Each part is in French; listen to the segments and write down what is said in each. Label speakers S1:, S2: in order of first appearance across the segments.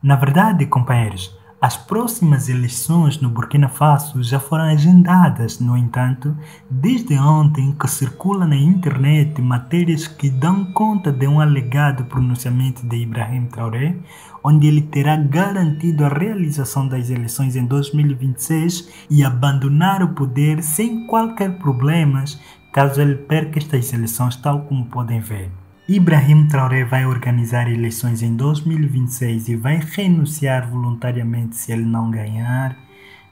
S1: Na verdade, companheiros, as próximas eleições no Burkina Faso já foram agendadas. No entanto, desde ontem que circula na internet matérias que dão conta de um alegado pronunciamento de Ibrahim Traoré, onde ele terá garantido a realização das eleições em 2026 e abandonar o poder sem qualquer problemas caso ele perca estas eleições, tal como podem ver. Ibrahim Traoré vai organizar eleições em 2026 e vai renunciar voluntariamente se ele não ganhar.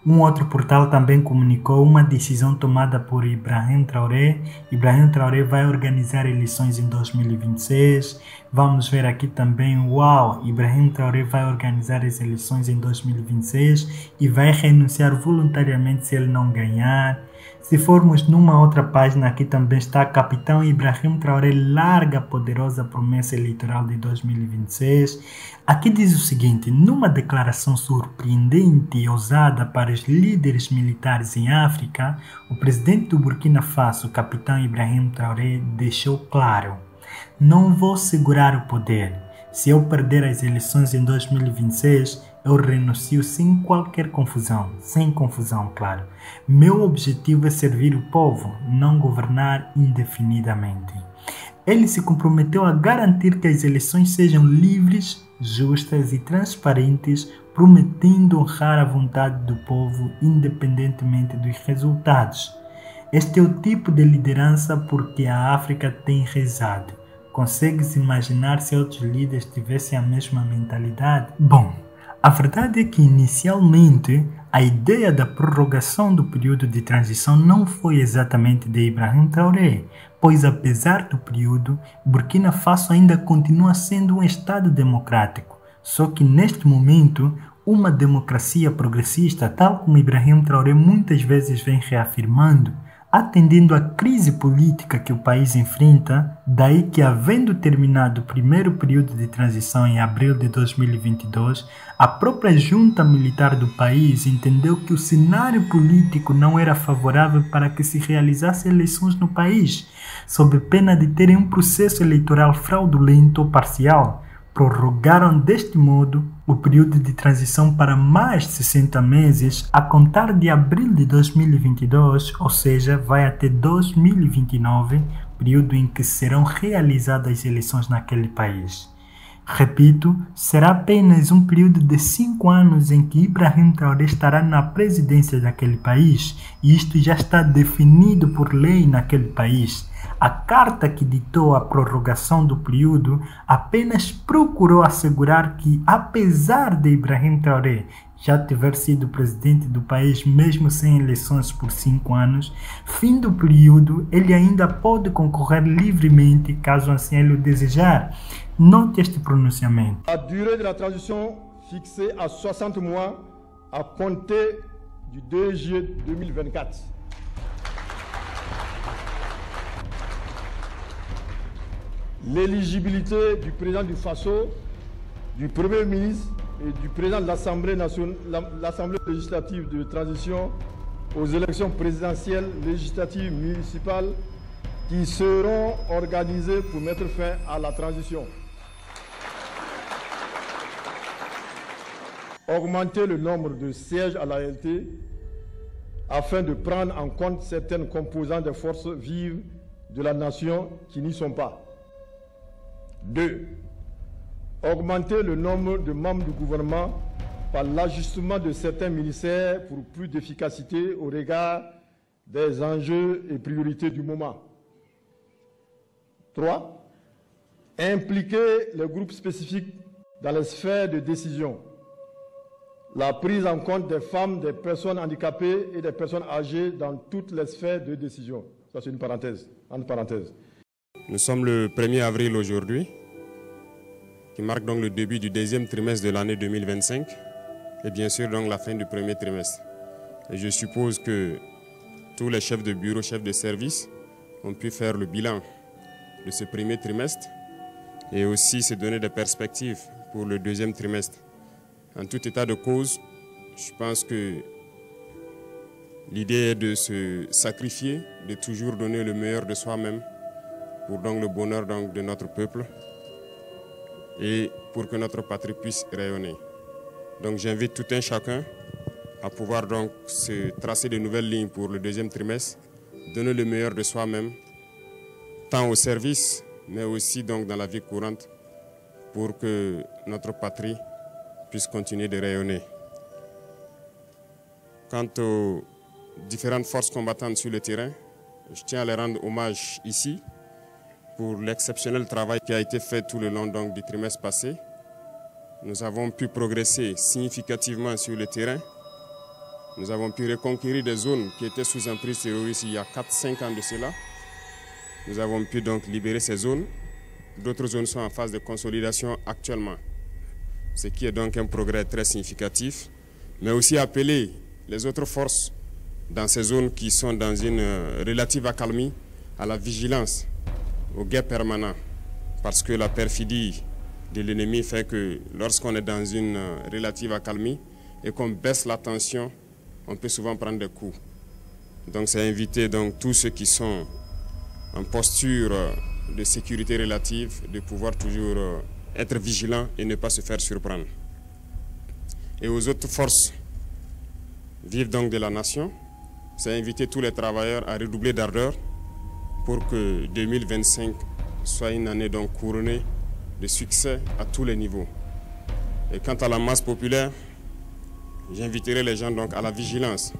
S1: Um outro portal também comunicou uma decisão tomada por Ibrahim Traoré. Ibrahim Traoré vai organizar eleições em 2026. Vamos ver aqui também, uau, Ibrahim Traoré vai organizar as eleições em 2026 e vai renunciar voluntariamente se ele não ganhar. Se formos numa outra página, aqui também está Capitão Ibrahim Traoré larga a poderosa promessa eleitoral de 2026. Aqui diz o seguinte: numa declaração surpreendente e ousada para os líderes militares em África, o presidente do Burkina Faso, Capitão Ibrahim Traoré, deixou claro: não vou segurar o poder. Se eu perder as eleições em 2026, eu renuncio sem qualquer confusão, sem confusão, claro. Meu objetivo é servir o povo, não governar indefinidamente. Ele se comprometeu a garantir que as eleições sejam livres, justas e transparentes, prometendo honrar a vontade do povo independentemente dos resultados. Este é o tipo de liderança por que a África tem rezado. Consegue-se imaginar se outros líderes tivessem a mesma mentalidade? Bom, a verdade é que inicialmente a ideia da prorrogação do período de transição não foi exatamente de Ibrahim Traoré, pois apesar do período, Burkina Faso ainda continua sendo um Estado democrático, só que neste momento uma democracia progressista, tal como Ibrahim Traoré muitas vezes vem reafirmando, atendendo à crise política que o país enfrenta, daí que, havendo terminado o primeiro período de transição em abril de 2022, a própria junta militar do país entendeu que o cenário político não era favorável para que se realizassem eleições no país, sob pena de terem um processo eleitoral fraudulento ou parcial. Prorrogaram deste modo o período de transição para mais de 60 meses, a contar de abril de 2022, ou seja, vai até 2029, período em que serão realizadas as eleições naquele país. Repito, será apenas um período de 5 anos em que Ibrahim Traoré estará na presidência daquele país, e isto já está definido por lei naquele país. A carta que ditou a prorrogação do período apenas procurou assegurar que, apesar de Ibrahim Traoré já tiver sido presidente do país mesmo sem eleições por 5 anos, fim do período ele ainda pode concorrer livremente caso assim ele o desejar. Note este pronunciamento.
S2: A durée de la transition fixée à 60 mois à compter du 2 juillet 2024. L'éligibilité du président du Faso, du Premier ministre et du président de l'Assemblée législative de transition aux élections présidentielles, législatives, municipales qui seront organisées pour mettre fin à la transition. Augmenter le nombre de sièges à la LT afin de prendre en compte certaines composantes des forces vives de la nation qui n'y sont pas. 2. Augmenter le nombre de membres du gouvernement par l'ajustement de certains ministères pour plus d'efficacité au regard des enjeux et priorités du moment. 3. Impliquer les groupes spécifiques dans les sphères de décision. La prise en compte des femmes, des personnes handicapées et des personnes âgées dans toutes les sphères de décision. Ça, c'est une parenthèse, entre parenthèses.
S3: Nous sommes le 1er avril aujourd'hui, qui marque donc le début du deuxième trimestre de l'année 2025 et bien sûr donc la fin du premier trimestre. Et je suppose que tous les chefs de bureau, chefs de service ont pu faire le bilan de ce premier trimestre et aussi se donner des perspectives pour le deuxième trimestre. En tout état de cause, je pense que l'idée est de se sacrifier, de toujours donner le meilleur de soi-même pour donc le bonheur donc de notre peuple et pour que notre patrie puisse rayonner. Donc j'invite tout un chacun à pouvoir donc se tracer de nouvelles lignes pour le deuxième trimestre, donner le meilleur de soi-même, tant au service, mais aussi donc dans la vie courante, pour que notre patrie puisse continuer de rayonner. Quant aux différentes forces combattantes sur le terrain, je tiens à les rendre hommage ici pour l'exceptionnel travail qui a été fait tout le long donc, du trimestre passé. Nous avons pu progresser significativement sur le terrain. Nous avons pu reconquérir des zones qui étaient sous emprise terroriste il y a 4-5 ans de cela. Nous avons pu donc libérer ces zones. D'autres zones sont en phase de consolidation actuellement, ce qui est donc un progrès très significatif, mais aussi appeler les autres forces dans ces zones qui sont dans une relative accalmie à la vigilance, au guet permanent, parce que la perfidie de l'ennemi fait que lorsqu'on est dans une relative accalmie et qu'on baisse la tension, on peut souvent prendre des coups. Donc c'est inviter donc tous ceux qui sont en posture de sécurité relative de pouvoir toujours être vigilants et ne pas se faire surprendre. Et aux autres forces vives donc de la nation, c'est inviter tous les travailleurs à redoubler d'ardeur pour que 2025 soit une année donc couronnée de succès à tous les niveaux. Et quant à la masse populaire, j'inviterai les gens donc à la vigilance.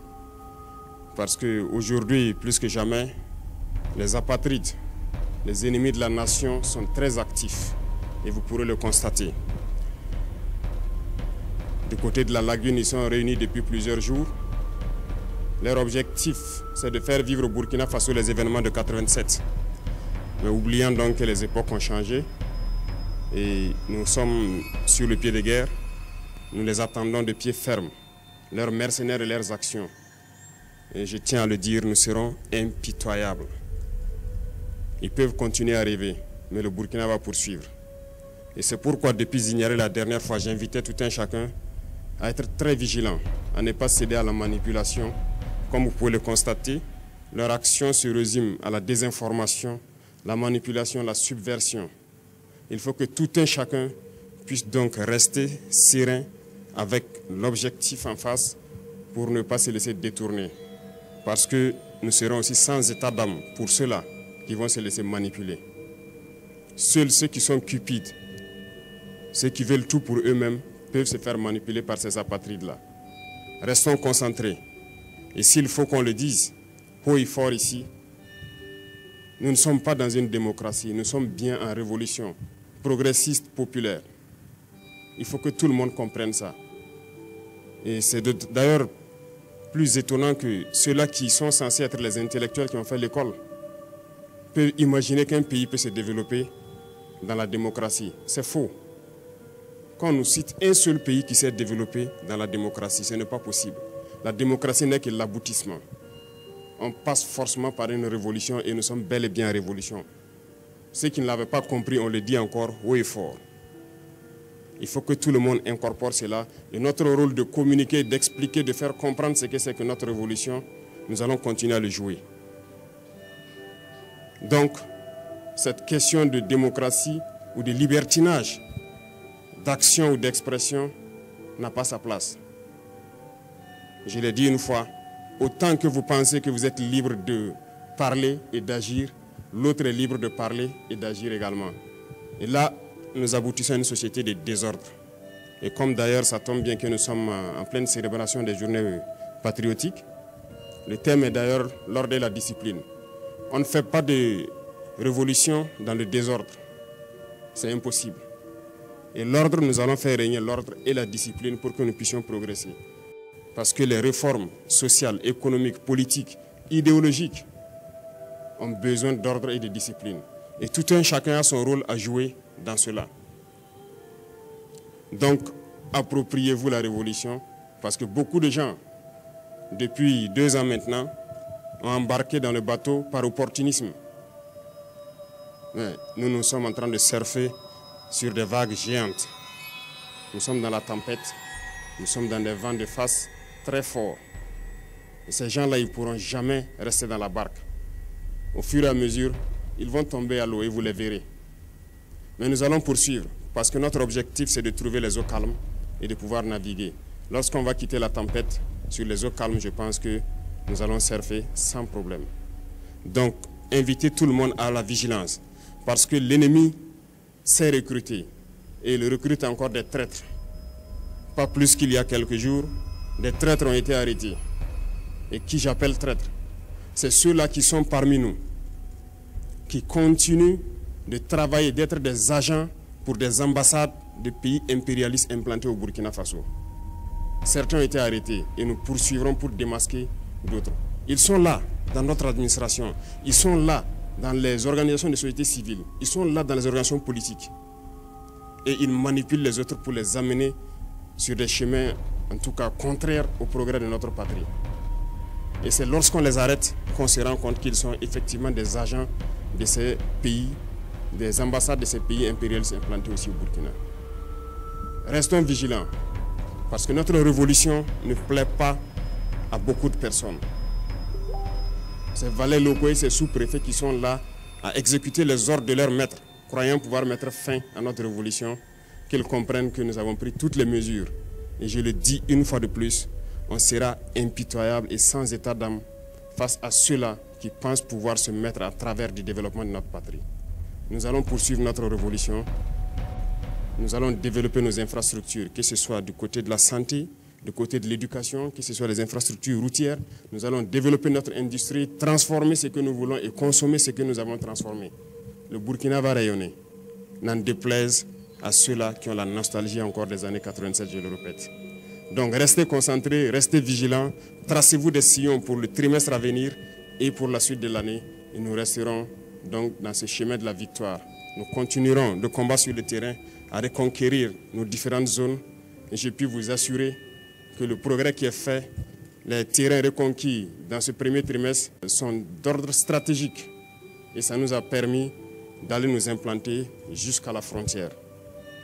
S3: Parce qu'aujourd'hui, plus que jamais, les apatrides, les ennemis de la nation sont très actifs. Et vous pourrez le constater. Du côté de la lagune, ils sont réunis depuis plusieurs jours. Leur objectif, c'est de faire vivre au Burkina Faso les événements de 87. Mais oubliant donc que les époques ont changé, et nous sommes sur le pied de guerre, nous les attendons de pied ferme, leurs mercenaires et leurs actions. Et je tiens à le dire, nous serons impitoyables. Ils peuvent continuer à rêver, mais le Burkina va poursuivre. Et c'est pourquoi, depuis Zignaré la dernière fois, j'invitais tout un chacun à être très vigilant, à ne pas céder à la manipulation. Comme vous pouvez le constater, leur action se résume à la désinformation, la manipulation, la subversion. Il faut que tout un chacun puisse donc rester serein avec l'objectif en face pour ne pas se laisser détourner. Parce que nous serons aussi sans état d'âme pour ceux-là qui vont se laisser manipuler. Seuls ceux qui sont cupides, ceux qui veulent tout pour eux-mêmes, peuvent se faire manipuler par ces apatrides-là. Restons concentrés. Et s'il faut qu'on le dise haut et fort ici, nous ne sommes pas dans une démocratie, nous sommes bien en révolution progressiste, populaire. Il faut que tout le monde comprenne ça. Et c'est d'ailleurs plus étonnant que ceux-là qui sont censés être les intellectuels qui ont fait l'école peuvent imaginer qu'un pays peut se développer dans la démocratie. C'est faux. Quand on nous cite un seul pays qui s'est développé dans la démocratie, ce n'est pas possible. La démocratie n'est que l'aboutissement. On passe forcément par une révolution et nous sommes bel et bien en révolution. Ceux qui ne l'avaient pas compris, on le dit encore haut et fort. Il faut que tout le monde incorpore cela. Et notre rôle de communiquer, d'expliquer, de faire comprendre ce que c'est que notre révolution, nous allons continuer à le jouer. Donc, cette question de démocratie ou de libertinage, d'action ou d'expression, n'a pas sa place. Je l'ai dit une fois, autant que vous pensez que vous êtes libre de parler et d'agir, l'autre est libre de parler et d'agir également. Et là, nous aboutissons à une société de désordre. Et comme d'ailleurs, ça tombe bien que nous sommes en pleine célébration des journées patriotiques, le thème est d'ailleurs l'ordre et la discipline. On ne fait pas de révolution dans le désordre. C'est impossible. Et l'ordre, nous allons faire régner l'ordre et la discipline pour que nous puissions progresser. Parce que les réformes sociales, économiques, politiques, idéologiques ont besoin d'ordre et de discipline. Et tout un chacun a son rôle à jouer dans cela. Donc, appropriez-vous la révolution, parce que beaucoup de gens, depuis 2 ans maintenant, ont embarqué dans le bateau par opportunisme. Mais nous sommes en train de surfer sur des vagues géantes. Nous sommes dans la tempête, nous sommes dans des vents de face très forts. Et ces gens-là, ils ne pourront jamais rester dans la barque. Au fur et à mesure, ils vont tomber à l'eau et vous les verrez. Mais nous allons poursuivre, parce que notre objectif, c'est de trouver les eaux calmes et de pouvoir naviguer. Lorsqu'on va quitter la tempête sur les eaux calmes, je pense que nous allons surfer sans problème. Donc, inviter tout le monde à la vigilance, parce que l'ennemi sait recruter et il recrute encore des traîtres. Pas plus qu'il y a quelques jours, des traîtres ont été arrêtés. Et qui j'appelle traîtres? C'est ceux-là qui sont parmi nous, qui continuent de travailler, d'être des agents pour des ambassades de pays impérialistes implantés au Burkina Faso. Certains ont été arrêtés et nous poursuivrons pour démasquer d'autres. Ils sont là dans notre administration, ils sont là dans les organisations de société civile, ils sont là dans les organisations politiques. Et ils manipulent les autres pour les amener sur des chemins, en tout cas contraires au progrès de notre patrie. Et c'est lorsqu'on les arrête qu'on se rend compte qu'ils sont effectivement des agents de ces pays, des ambassades de ces pays impérialistes implantés aussi au Burkina. Restons vigilants, parce que notre révolution ne plaît pas à beaucoup de personnes. Ces valets locaux et ces sous-préfets qui sont là à exécuter les ordres de leurs maîtres, croyant pouvoir mettre fin à notre révolution, qu'ils comprennent que nous avons pris toutes les mesures. Et je le dis une fois de plus, on sera impitoyable et sans état d'âme face à ceux-là qui pensent pouvoir se mettre à travers du développement de notre patrie. Nous allons poursuivre notre révolution. Nous allons développer nos infrastructures, que ce soit du côté de la santé, du côté de l'éducation, que ce soit les infrastructures routières. Nous allons développer notre industrie, transformer ce que nous voulons et consommer ce que nous avons transformé. Le Burkina va rayonner, n'en déplaise à ceux-là qui ont la nostalgie encore des années 87, je le répète. Donc restez concentrés, restez vigilants, tracez-vous des sillons pour le trimestre à venir et pour la suite de l'année. Et nous resterons donc dans ce chemin de la victoire. Nous continuerons de combattre sur le terrain à reconquérir nos différentes zones. Et je puis vous assurer que le progrès qui est fait, les terrains reconquis dans ce premier trimestre sont d'ordre stratégique. Et ça nous a permis d'aller nous implanter jusqu'à la frontière.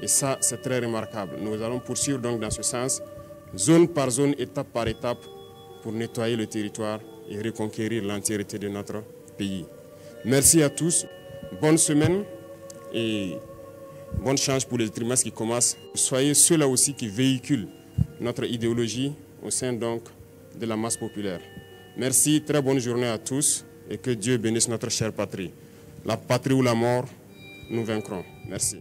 S3: Et ça, c'est très remarquable. Nous allons poursuivre donc dans ce sens, zone par zone, étape par étape, pour nettoyer le territoire et reconquérir l'entièreté de notre pays. Merci à tous, bonne semaine et bonne chance pour les trimestres qui commencent. Soyez ceux-là aussi qui véhiculent notre idéologie au sein donc de la masse populaire. Merci, très bonne journée à tous et que Dieu bénisse notre chère patrie. La patrie ou la mort, nous vaincrons. Merci.